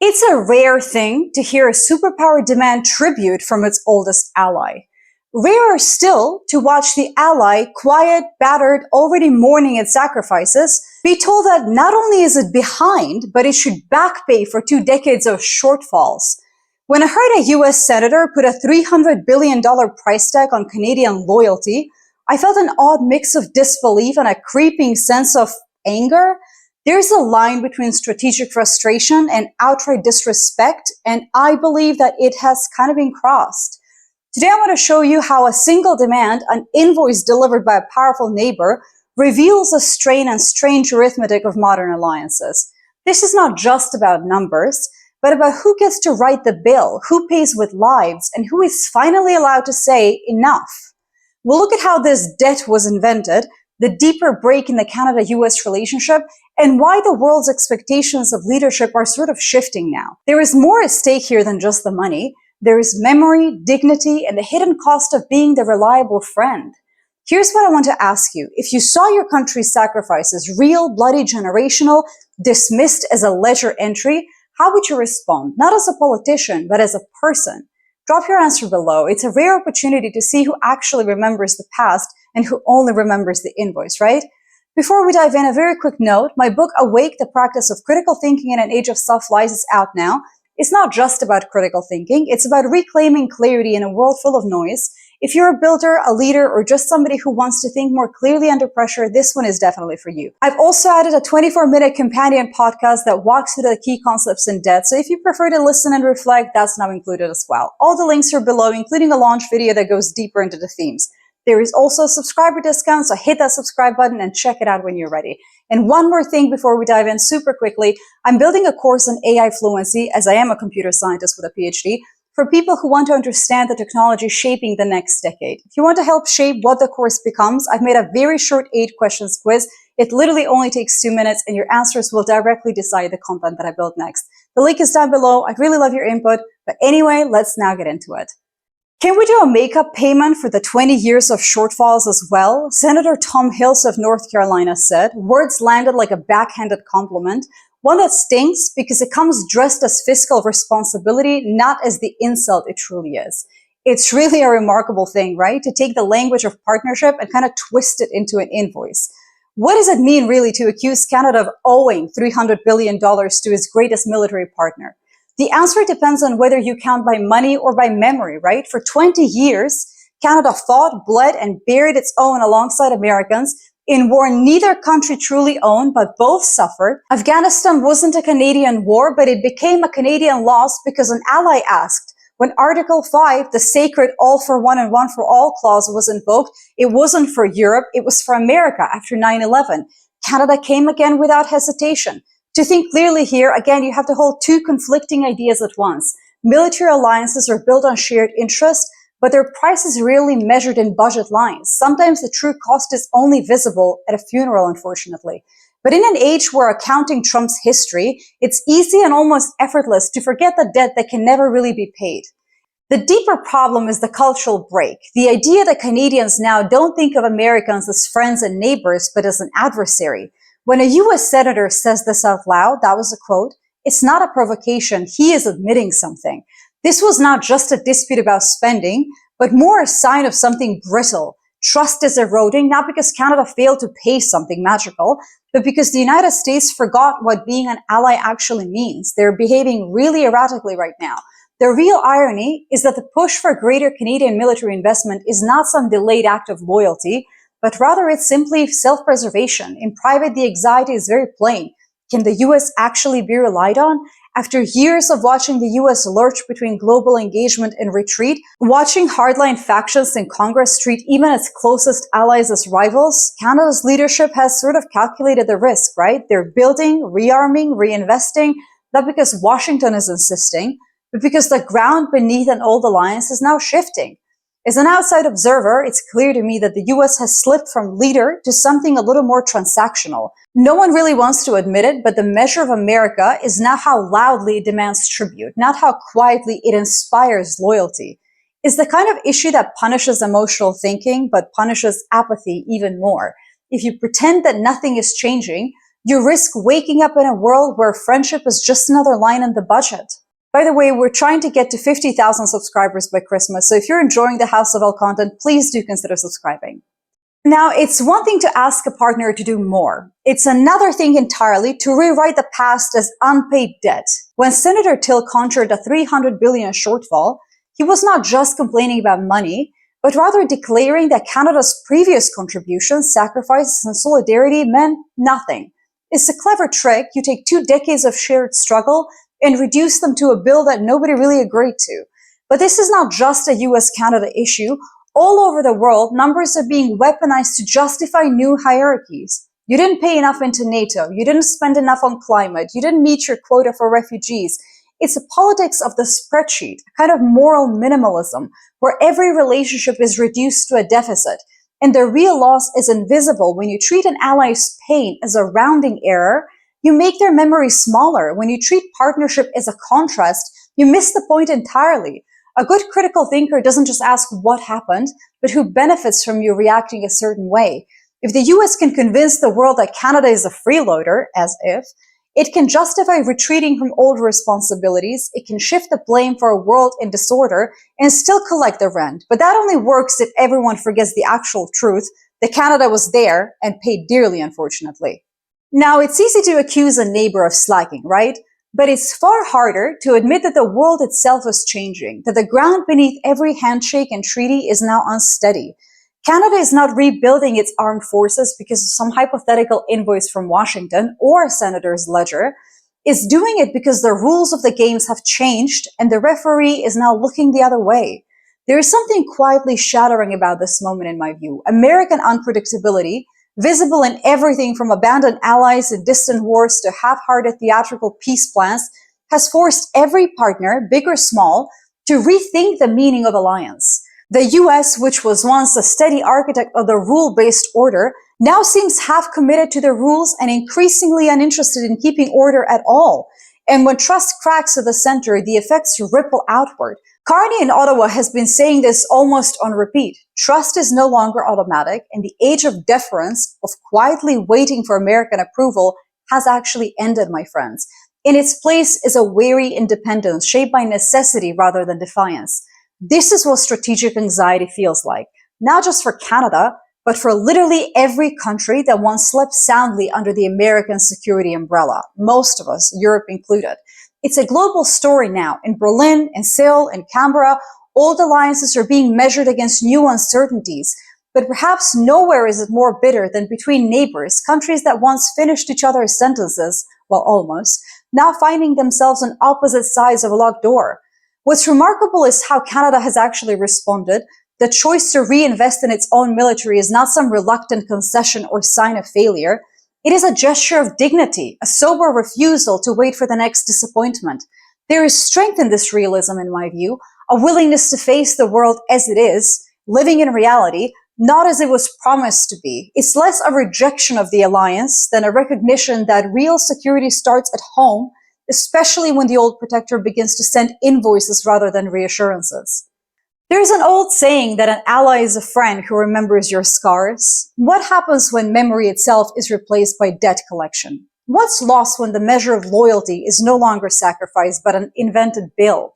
It's a rare thing to hear a superpower demand tribute from its oldest ally. Rarer still to watch the ally, quiet, battered, already mourning its sacrifices, be told that not only is it behind, but it should backpay for 2 decades of shortfalls. When I heard a US senator put a $300 billion price tag on Canadian loyalty, I felt an odd mix of disbelief and a creeping sense of anger. There's a line between strategic frustration and outright disrespect, and I believe that it has kind of been crossed. Today I want to show you how a single demand, an invoice delivered by a powerful neighbor, reveals the strain and strange arithmetic of modern alliances. This is not just about numbers, but about who gets to write the bill, who pays with lives, and who is finally allowed to say enough. We'll look at how this debt was invented, the deeper break in the Canada-US relationship, and why the world's expectations of leadership are sort of shifting now. There is more at stake here than just the money. There is memory, dignity, and the hidden cost of being the reliable friend. Here's what I want to ask you. If you saw your country's sacrifices, real, bloody, generational, dismissed as a ledger entry, how would you respond? Not as a politician, but as a person. Drop your answer below. It's a rare opportunity to see who actually remembers the past and who only remembers the invoice, right? Before we dive in, a very quick note. My book, Awake, the Practice of Critical Thinking in an Age of Self-Lies, is out now. It's not just about critical thinking. It's about reclaiming clarity in a world full of noise. If you're a builder, a leader, or just somebody who wants to think more clearly under pressure, this one is definitely for you. I've also added a 24-minute companion podcast that walks through the key concepts in depth. So if you prefer to listen and reflect, that's now included as well. All the links are below, including a launch video that goes deeper into the themes. There is also a subscriber discount, so hit that subscribe button and check it out when you're ready. And one more thing before we dive in super quickly, I'm building a course on AI fluency, as I am a computer scientist with a PhD, for people who want to understand the technology shaping the next decade. If you want to help shape what the course becomes, I've made a very short 8 questions quiz. It literally only takes 2 minutes, and your answers will directly decide the content that I build next. The link is down below. I'd really love your input. But anyway, let's now get into it. Can we do a makeup payment for the 20 years of shortfalls as well? Senator Tom Hills of North Carolina said. Words landed like a backhanded compliment. One that stings because it comes dressed as fiscal responsibility, not as the insult it truly is. It's really a remarkable thing, right? To take the language of partnership and kind of twist it into an invoice. What does it mean really to accuse Canada of owing $300 billion to its greatest military partner? The answer depends on whether you count by money or by memory, right? For 20 years, Canada fought, bled, and buried its own alongside Americans in war neither country truly owned, but both suffered. Afghanistan wasn't a Canadian war, but it became a Canadian loss because an ally asked. When Article 5, the sacred all for one and one for all clause was invoked, it wasn't for Europe, it was for America after 9/11. Canada came again without hesitation. To think clearly here, again, you have to hold 2 conflicting ideas at once. Military alliances are built on shared interest, but their price is rarely measured in budget lines. Sometimes the true cost is only visible at a funeral, unfortunately. But in an age where accounting trumps history, it's easy and almost effortless to forget the debt that can never really be paid. The deeper problem is the cultural break. The idea that Canadians now don't think of Americans as friends and neighbors, but as an adversary. When a US senator says this out loud, that was a quote, it's not a provocation, he is admitting something. This was not just a dispute about spending, but more a sign of something brittle. Trust is eroding, not because Canada failed to pay something magical, but because the United States forgot what being an ally actually means. They're behaving really erratically right now. The real irony is that the push for greater Canadian military investment is not some delayed act of loyalty, but rather it's simply self-preservation. In private, the anxiety is very plain. Can the US actually be relied on? After years of watching the US lurch between global engagement and retreat, watching hardline factions in Congress treat even its closest allies as rivals, Canada's leadership has sort of calculated the risk, right? They're building, rearming, reinvesting, not because Washington is insisting, but because the ground beneath an old alliance is now shifting. As an outside observer, it's clear to me that the US has slipped from leader to something a little more transactional. No one really wants to admit it, but the measure of America is not how loudly it demands tribute, not how quietly it inspires loyalty. It's the kind of issue that punishes emotional thinking, but punishes apathy even more. If you pretend that nothing is changing, You risk waking up in a world where friendship is just another line in the budget. By the way, we're trying to get to 50,000 subscribers by Christmas, so if you're enjoying the House of L content, please do consider subscribing. Now, it's one thing to ask a partner to do more. It's another thing entirely to rewrite the past as unpaid debt. When Senator Till conjured a $300 billion shortfall, he was not just complaining about money, but rather declaring that Canada's previous contributions, sacrifices, and solidarity meant nothing. It's a clever trick. You take 2 decades of shared struggle and reduce them to a bill that nobody really agreed to. But this is not just a US-Canada issue. All over the world, numbers are being weaponized to justify new hierarchies. You didn't pay enough into NATO. You didn't spend enough on climate. You didn't meet your quota for refugees. It's a politics of the spreadsheet, a kind of moral minimalism, where every relationship is reduced to a deficit. And the real loss is invisible. When you treat an ally's pain as a rounding error, you make their memory smaller. When you treat partnership as a contrast, you miss the point entirely. A good critical thinker doesn't just ask what happened, but who benefits from you reacting a certain way. If the US can convince the world that Canada is a freeloader, as if, it can justify retreating from old responsibilities, it can shift the blame for a world in disorder, and still collect the rent. But that only works if everyone forgets the actual truth, that Canada was there and paid dearly, unfortunately. Now, it's easy to accuse a neighbor of slacking, right? But it's far harder to admit that the world itself is changing, that the ground beneath every handshake and treaty is now unsteady. Canada is not rebuilding its armed forces because of some hypothetical invoice from Washington or a senator's ledger. It's doing it because the rules of the games have changed and the referee is now looking the other way. There is something quietly shattering about this moment in my view. American unpredictability, visible in everything from abandoned allies in distant wars to half-hearted theatrical peace plans, has forced every partner, big or small, to rethink the meaning of alliance. The US, which was once a steady architect of the rule-based order, now seems half committed to the rules and increasingly uninterested in keeping order at all. And when trust cracks at the center, the effects ripple outward. Carney in Ottawa has been saying this almost on repeat. Trust is no longer automatic, and the age of deference, of quietly waiting for American approval, has actually ended, my friends. In its place is a wary independence shaped by necessity rather than defiance. This is what strategic anxiety feels like, not just for Canada, but for literally every country that once slept soundly under the American security umbrella, most of us, Europe included. It's a global story now. In Berlin, in Seoul, in Canberra, old alliances are being measured against new uncertainties. But perhaps nowhere is it more bitter than between neighbors, countries that once finished each other's sentences, well, almost, now finding themselves on opposite sides of a locked door. What's remarkable is how Canada has actually responded. The choice to reinvest in its own military is not some reluctant concession or sign of failure. It is a gesture of dignity, a sober refusal to wait for the next disappointment. There is strength in this realism, in my view, a willingness to face the world as it is, living in reality, not as it was promised to be. It's less a rejection of the alliance than a recognition that real security starts at home, especially when the old protector begins to send invoices rather than reassurances. There's an old saying that an ally is a friend who remembers your scars. What happens when memory itself is replaced by debt collection? What's lost when the measure of loyalty is no longer sacrifice but an invented bill?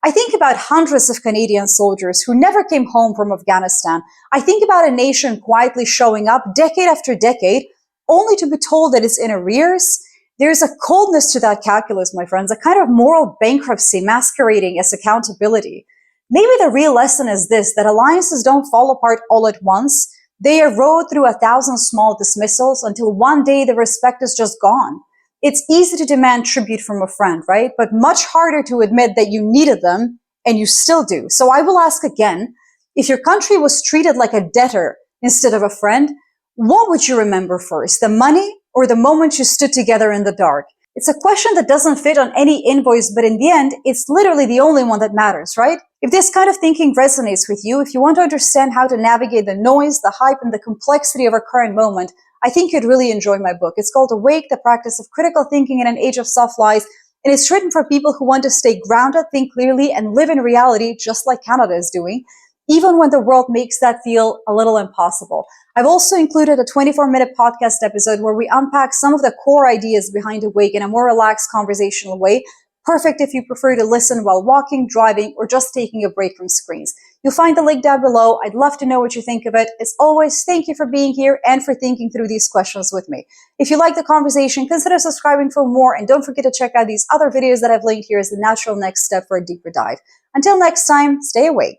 I think about hundreds of Canadian soldiers who never came home from Afghanistan. I think about a nation quietly showing up decade after decade, only to be told that it's in arrears. There's a coldness to that calculus, my friends, a kind of moral bankruptcy masquerading as accountability. Maybe the real lesson is this, that alliances don't fall apart all at once. They erode through 1,000 small dismissals until one day the respect is just gone. It's easy to demand tribute from a friend, right? But much harder to admit that you needed them, and you still do. So I will ask again, if your country was treated like a debtor instead of a friend, what would you remember first, the money or the moment you stood together in the dark? It's a question that doesn't fit on any invoice, but in the end, it's literally the only one that matters, right? If this kind of thinking resonates with you, if you want to understand how to navigate the noise, the hype, and the complexity of our current moment, I think you'd really enjoy my book. It's called Awake, the Practice of Critical Thinking in an Age of Soft Lies, and it's written for people who want to stay grounded, think clearly, and live in reality just like Canada is doing, even when the world makes that feel a little impossible. I've also included a 24-minute podcast episode where we unpack some of the core ideas behind Awake in a more relaxed conversational way, perfect if you prefer to listen while walking, driving, or just taking a break from screens. You'll find the link down below. I'd love to know what you think of it. As always, thank you for being here and for thinking through these questions with me. If you like the conversation, consider subscribing for more, and don't forget to check out these other videos that I've linked here as the natural next step for a deeper dive. Until next time, stay awake.